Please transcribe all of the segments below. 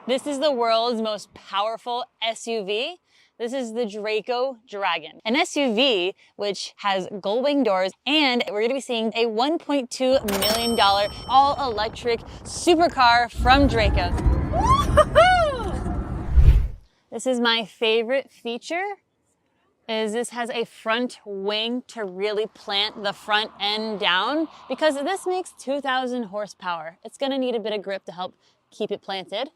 This is the world's most powerful SUV. This is the Draco Dragon, an SUV which has gull-wing doors, and we're gonna be seeing a $1.2 million all-electric supercar from Draco. This is my favorite feature, is this has a front wing to really plant the front end down, because this makes 2,000 horsepower. It's gonna need a bit of grip to help keep it planted.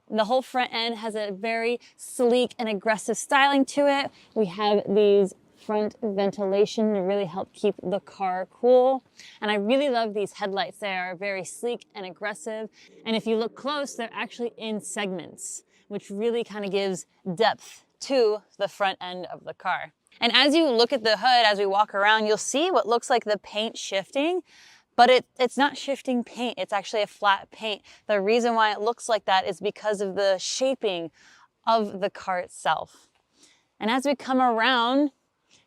The whole front end has a very sleek and aggressive styling to it. We have these front ventilation to really help keep the car cool. And I really love these headlights. They are very sleek and aggressive. And if you look close, they're actually in segments, which really kind of gives depth to the front end of the car. And as you look at the hood, as we walk around, you'll see what looks like the paint shifting. But it's not shifting paint, it's actually a flat paint. The reason why it looks like that is because of the shaping of the car itself. And as we come around,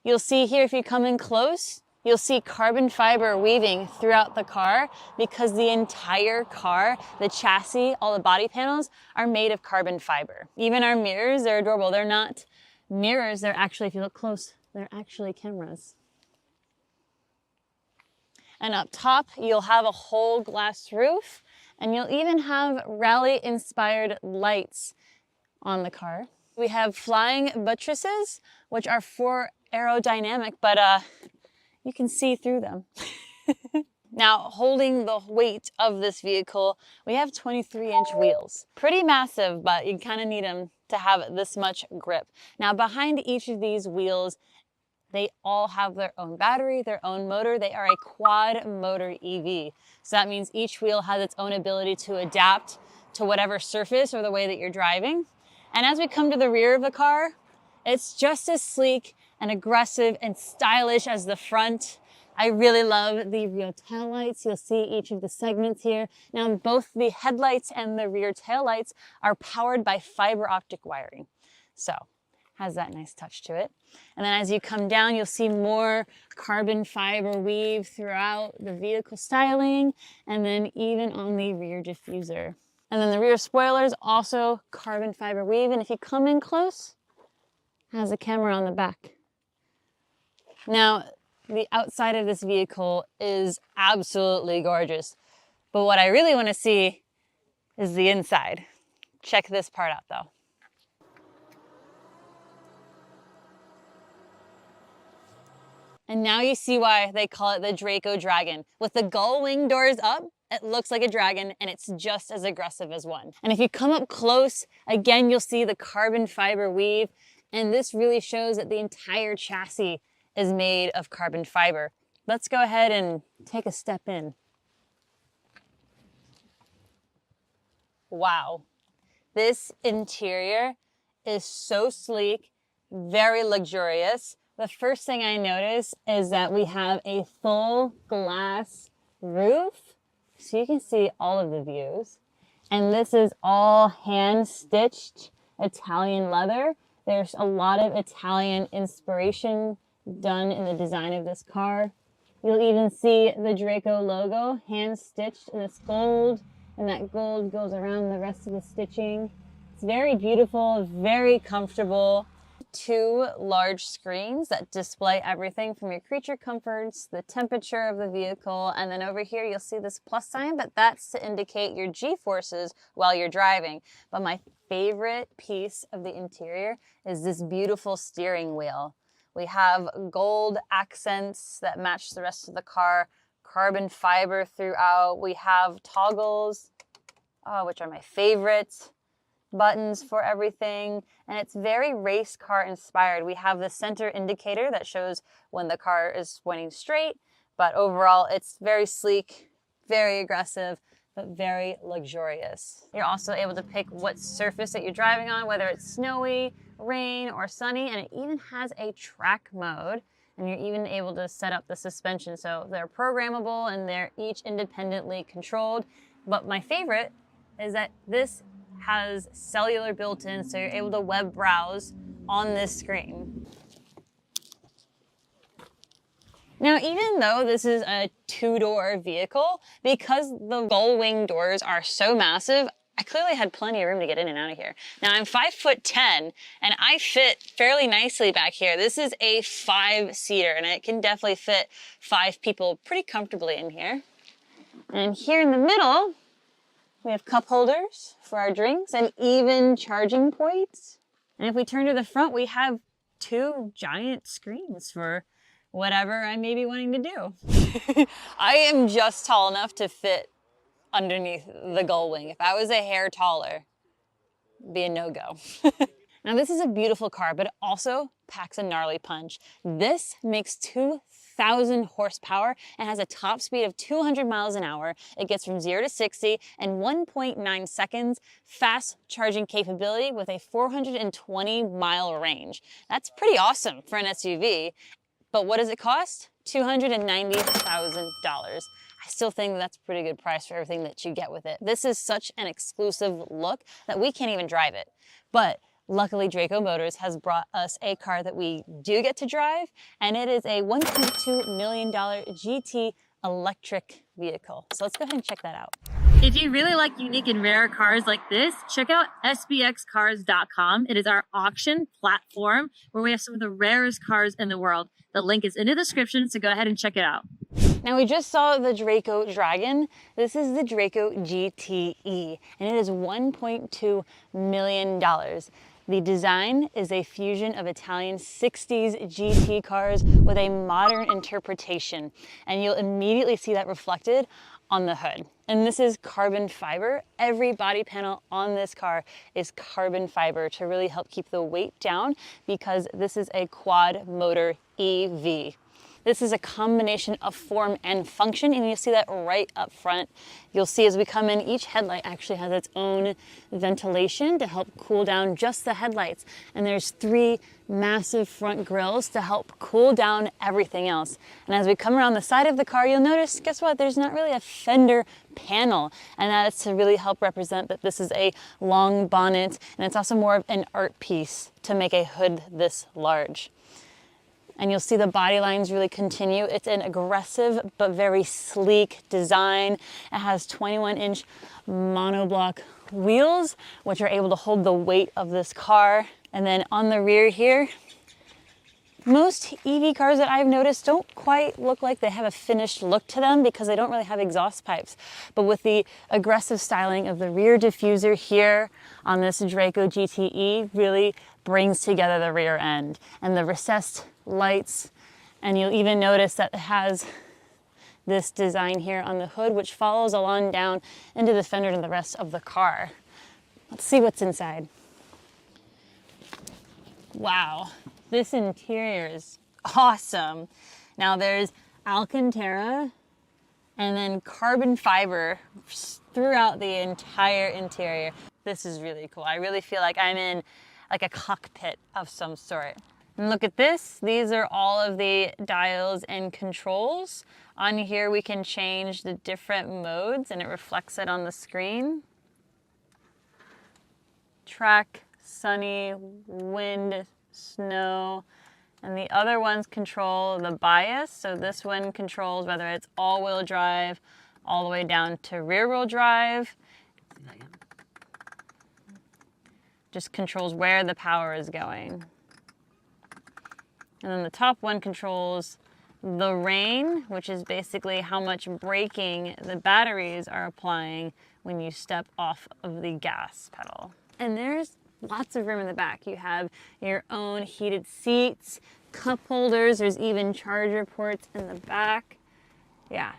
you'll see here, if you come in close, you'll see carbon fiber weaving throughout the car, because the entire car, the chassis, all the body panels are made of carbon fiber. Even our mirrors, they're adorable. They're not mirrors, they're actually, if you look close, they're actually cameras. And up top, you'll have a whole glass roof, and you'll even have rally-inspired lights on the car. We have flying buttresses, which are for aerodynamic, but you can see through them. Now, holding the weight of this vehicle, we have 23-inch wheels. Pretty massive, but you kind of need them to have this much grip. Now, behind each of these wheels, they all have their own battery, their own motor. They are a quad motor EV. So that means each wheel has its own ability to adapt to whatever surface or the way that you're driving. And as we come to the rear of the car, it's just as sleek and aggressive and stylish as the front. I really love the rear taillights. You'll see each of the segments here. Now, both the headlights and the rear taillights are powered by fiber optic wiring. So, has that nice touch to it. And then as you come down, you'll see more carbon fiber weave throughout the vehicle styling, and then even on the rear diffuser. And then the rear spoiler is also carbon fiber weave, and if you come in close, has a camera on the back. Now, the outside of this vehicle is absolutely gorgeous, but what I really want to see is the inside. Check this part out though. And now you see why they call it the Draco Dragon. With the gull wing doors up, it looks like a dragon, and it's just as aggressive as one. And if you come up close, again, you'll see the carbon fiber weave. And this really shows that the entire chassis is made of carbon fiber. Let's go ahead and take a step in. Wow. This interior is so sleek, very luxurious. The first thing I notice is that we have a full glass roof, so you can see all of the views. And this is all hand-stitched Italian leather. There's a lot of Italian inspiration done in the design of this car. You'll even see the Draco logo hand-stitched in this gold, and that gold goes around the rest of the stitching. It's very beautiful, very comfortable. 2 large screens that display everything from your creature comforts, the temperature of the vehicle, and then over here you'll see this plus sign, but that's to indicate your G-forces while you're driving. But my favorite piece of the interior is this beautiful steering wheel. We have gold accents that match the rest of the car, carbon fiber throughout. We have toggles, which are my favorites. Buttons for everything, and it's very race car inspired. We have the center indicator that shows when the car is pointing straight, but overall it's very sleek, very aggressive, but very luxurious. You're also able to pick what surface that you're driving on, whether it's snowy, rain, or sunny, and it even has a track mode, and you're even able to set up the suspension. So they're programmable and they're each independently controlled. But my favorite is that this has cellular built in, so you're able to web browse on this screen. Now, even though this is a 2-door vehicle, because the gull wing doors are so massive, I clearly had plenty of room to get in and out of here. Now I'm 5'10", and I fit fairly nicely back here. This is a 5-seater, and it can definitely fit 5 people pretty comfortably in here. And here in the middle, we have cup holders for our drinks and even charging points. And if we turn to the front, we have 2 giant screens for whatever I may be wanting to do. I am just tall enough to fit underneath the gull wing. If I was a hair taller, it'd be a no-go. Now this is a beautiful car, but it also packs a gnarly punch. This makes 2,000 horsepower and has a top speed of 200 miles an hour. It gets from 0 to 60 in 1.9 seconds, fast charging capability with a 420-mile range. That's pretty awesome for an SUV. But what does it cost? $290,000. I still think that's a pretty good price for everything that you get with it. This is such an exclusive look that we can't even drive it. But luckily, Draco Motors has brought us a car that we do get to drive, and it is a $1.2 million GT electric vehicle. So let's go ahead and check that out. If you really like unique and rare cars like this, check out sbxcars.com. It is our auction platform where we have some of the rarest cars in the world. The link is in the description, so go ahead and check it out. Now we just saw the Draco Dragon. This is the Draco GTE, and it is $1.2 million. The design is a fusion of Italian 60s GT cars with a modern interpretation, and you'll immediately see that reflected on the hood. And this is carbon fiber. Every body panel on this car is carbon fiber to really help keep the weight down, because this is a quad motor EV. This is a combination of form and function, and you'll see that right up front. You'll see as we come in, each headlight actually has its own ventilation to help cool down just the headlights. And there's 3 massive front grills to help cool down everything else. And as we come around the side of the car, you'll notice, guess what? There's not really a fender panel, and that's to really help represent that this is a long bonnet, and it's also more of an art piece to make a hood this large. And you'll see the body lines really continue. It's an aggressive but very sleek design. It has 21-inch monoblock wheels, which are able to hold the weight of this car. And then on the rear here, most EV cars that I've noticed don't quite look like they have a finished look to them because they don't really have exhaust pipes. But with the aggressive styling of the rear diffuser here on this Draco GTE really brings together the rear end and the recessed lights. And you'll even notice that it has this design here on the hood, which follows along down into the fender and the rest of the car. Let's see what's inside. Wow. This interior is awesome. Now there's Alcantara and then carbon fiber throughout the entire interior. This is really cool. I really feel like I'm in like a cockpit of some sort. And look at this. These are all of the dials and controls. On here we can change the different modes and it reflects it on the screen. Track, sunny, wind, snow, and the other ones control the bias. So this one controls whether it's all-wheel drive all the way down to rear-wheel drive. Just controls where the power is going. And then the top one controls the rain, which is basically how much braking the batteries are applying when you step off of the gas pedal. And there's lots of room in the back. You have your own heated seats, cup holders, there's even charger ports in the back. Yeah,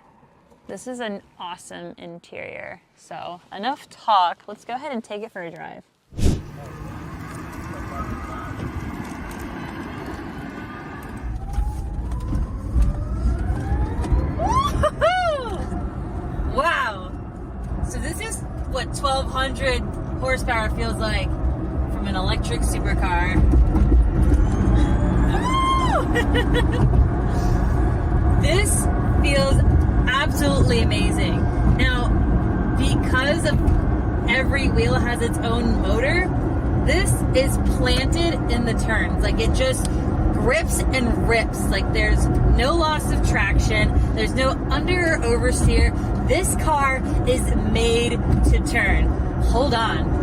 this is an awesome interior. So enough talk, let's go ahead and take it for a drive. Wow! So this is what 1,200 horsepower feels like from an electric supercar. This feels absolutely amazing. Now, because of every wheel has its own motor, this is planted in the turns. Like it just grips and rips. Like there's no loss of traction. There's no under or oversteer. This car is made to turn. Hold on.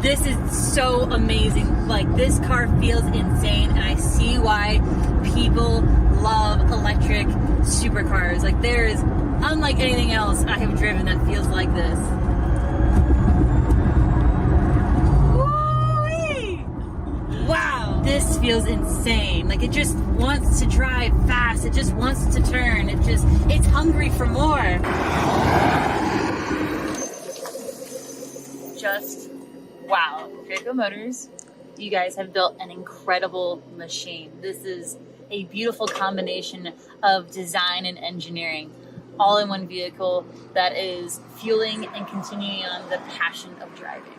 This is so amazing. Like, this car feels insane, and I see why people love electric supercars. Like, there is, unlike anything else I have driven that feels like this. Woo-wee! Wow, this feels insane. Like, it just wants to drive fast. It just wants to turn. It's hungry for more. Just wow. Draco Motors, you guys have built an incredible machine. This is a beautiful combination of design and engineering, all in one vehicle that is fueling and continuing on the passion of driving.